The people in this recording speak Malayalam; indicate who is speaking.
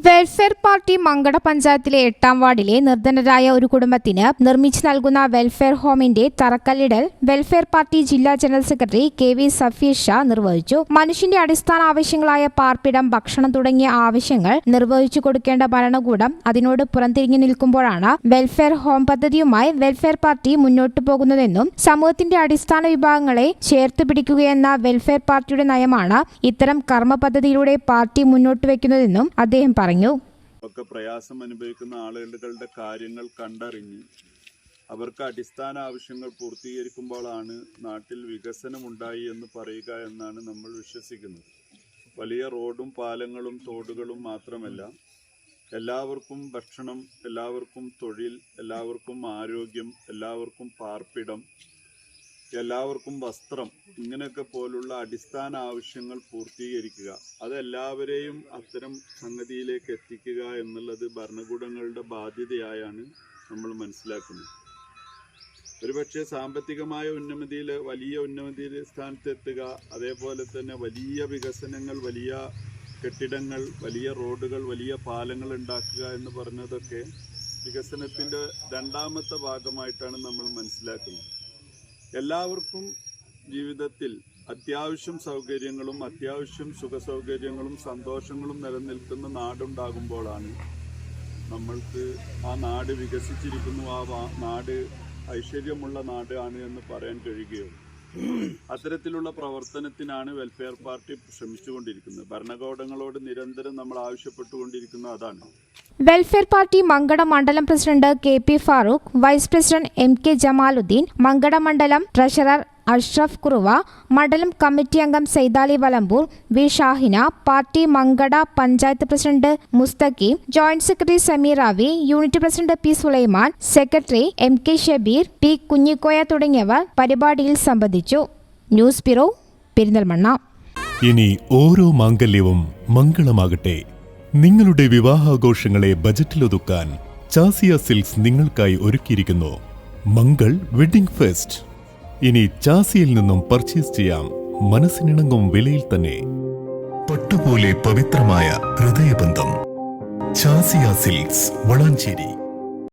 Speaker 1: വെൽഫെയർ പാർട്ടി മങ്കട പഞ്ചായത്തിലെ 8ാം വാർഡിലെ നിർധനരായ ഒരു കുടുംബത്തിന് നിർമ്മിച്ചു നൽകുന്ന വെൽഫെയർ ഹോമിന്റെ തറക്കല്ലിടൽ വെൽഫെയർ പാർട്ടി ജില്ലാ general secretary KV Safeer Shah നിർവഹിച്ചു. മനുഷ്യന്റെ അടിസ്ഥാന ആവശ്യങ്ങളായ പാർപ്പിടം, ഭക്ഷണം തുടങ്ങിയ ആവശ്യങ്ങൾ നിർവഹിച്ചു കൊടുക്കേണ്ട ഭരണകൂടം അതിനോട് പുറംതിരിഞ്ഞു നിൽക്കുമ്പോഴാണ് വെൽഫെയർ ഹോം പദ്ധതിയുമായി വെൽഫെയർ പാർട്ടി മുന്നോട്ടു പോകുന്നതെന്നും സമൂഹത്തിന്റെ അടിസ്ഥാന വിഭാഗങ്ങളെ ചേർത്ത് പിടിക്കുകയെന്ന വെൽഫെയർ പാർട്ടിയുടെ നയമാണ് ഇത്തരം കർമ്മ പദ്ധതിയിലൂടെ പാർട്ടി മുന്നോട്ട് വയ്ക്കുന്നതെന്നും അദ്ദേഹം പറഞ്ഞു.
Speaker 2: ഒക്കെ പ്രയാസം അനുഭവിക്കുന്ന ആളുകളുടെ കാര്യങ്ങൾ കണ്ടറിഞ്ഞ് അവർക്ക് അടിസ്ഥാന ആവശ്യങ്ങൾ പൂർത്തീകരിക്കുമ്പോഴാണ് നാട്ടിൽ വികസനമുണ്ടായി എന്ന് പറയുക എന്നാണ് നമ്മൾ വിശ്വസിക്കുന്നത്. വലിയ റോഡും പാലങ്ങളും തോടുകളും മാത്രമല്ല, എല്ലാവർക്കും ഭക്ഷണം, എല്ലാവർക്കും തൊഴിൽ, എല്ലാവർക്കും ആരോഗ്യം, എല്ലാവർക്കും പാർപ്പിടം, എല്ലാവർക്കും വസ്ത്രം, ഇങ്ങനെയൊക്കെ പോലുള്ള അടിസ്ഥാന ആവശ്യങ്ങൾ പൂർത്തീകരിക്കുക, അതെല്ലാവരെയും അത്തരം സംഗതിയിലേക്ക് എത്തിക്കുക എന്നുള്ളത് ഭരണകൂടങ്ങളുടെ ബാധ്യതയായാണ് നമ്മൾ മനസ്സിലാക്കുന്നത്. ഒരുപക്ഷെ സാമ്പത്തികമായ ഉന്നതിയിൽ വലിയ ഉന്നതിയിൽ സ്ഥാനത്തെത്തുക, അതേപോലെ തന്നെ വലിയ വികസനങ്ങൾ, വലിയ കെട്ടിടങ്ങൾ, വലിയ റോഡുകൾ, വലിയ പാലങ്ങൾ ഉണ്ടാക്കുക എന്ന് പറഞ്ഞതൊക്കെ വികസനത്തിൻ്റെ രണ്ടാമത്തെ ഭാഗമായിട്ടാണ് നമ്മൾ മനസ്സിലാക്കുന്നത്. എല്ലാവർക്കും ജീവിതത്തിൽ അത്യാവശ്യം സൗകര്യങ്ങളും അത്യാവശ്യം സുഖസൗകര്യങ്ങളും സന്തോഷങ്ങളും നിലനിൽക്കുന്ന നാടുണ്ടാകുമ്പോഴാണ് നമ്മൾക്ക് ആ നാട് വികസിച്ചിരിക്കുന്നു, ആ നാട് ഐശ്വര്യമുള്ള നാടാണ് എന്ന് പറയാൻ കഴിയുകയുള്ളൂ. അത്തരത്തിലുള്ള പ്രവർത്തനത്തിനാണ് വെൽഫെയർ പാർട്ടി ശ്രമിച്ചുകൊണ്ടിരിക്കുന്നത്. ഭരണകൂടങ്ങളോട് നിരന്തരം നമ്മൾ ആവശ്യപ്പെട്ടുകൊണ്ടിരിക്കുന്നത് അതാണ്.
Speaker 1: വെൽഫെയർ പാർട്ടി മങ്കട മണ്ഡലം president KP Farooq, vice president MK Jamaluddin, Mankada മണ്ഡലം ട്രഷറർ അഷ്റഫ് കുറുവ, മണ്ഡലം കമ്മിറ്റി അംഗം Saidali Valambur, V Shahina, party Mankada panchayat president Musthakeem, joint secretary Sameer Ravi, unit president P Sulaiman, secretary MK Shabeer, P Kunhikoya തുടങ്ങിയവർ പരിപാടിയിൽ സംബന്ധിച്ചു. News bureau, Perinthalmanna.
Speaker 3: ഇനി ഓരോ മാംഗല്യവും മംഗളമാകട്ടെ. നിങ്ങളുടെ വിവാഹാഘോഷങ്ങളെ ബജറ്റിലൊതുക്കാൻ ചാസിയ സിൽക്സ് നിങ്ങൾക്കായി ഒരുക്കിയിരിക്കുന്നു മംഗൾ വെഡിംഗ് ഫെസ്റ്റ്. ഇനി ചാസിയിൽ നിന്നും പർച്ചേസ് ചെയ്യാം മനസ്സിനിണങ്ങും വിലയിൽ തന്നെ. പട്ടുപോലെ പവിത്രമായ ഹൃദയബന്ധം. ചാസിയ സിൽക്സ്, വളാഞ്ചേരി.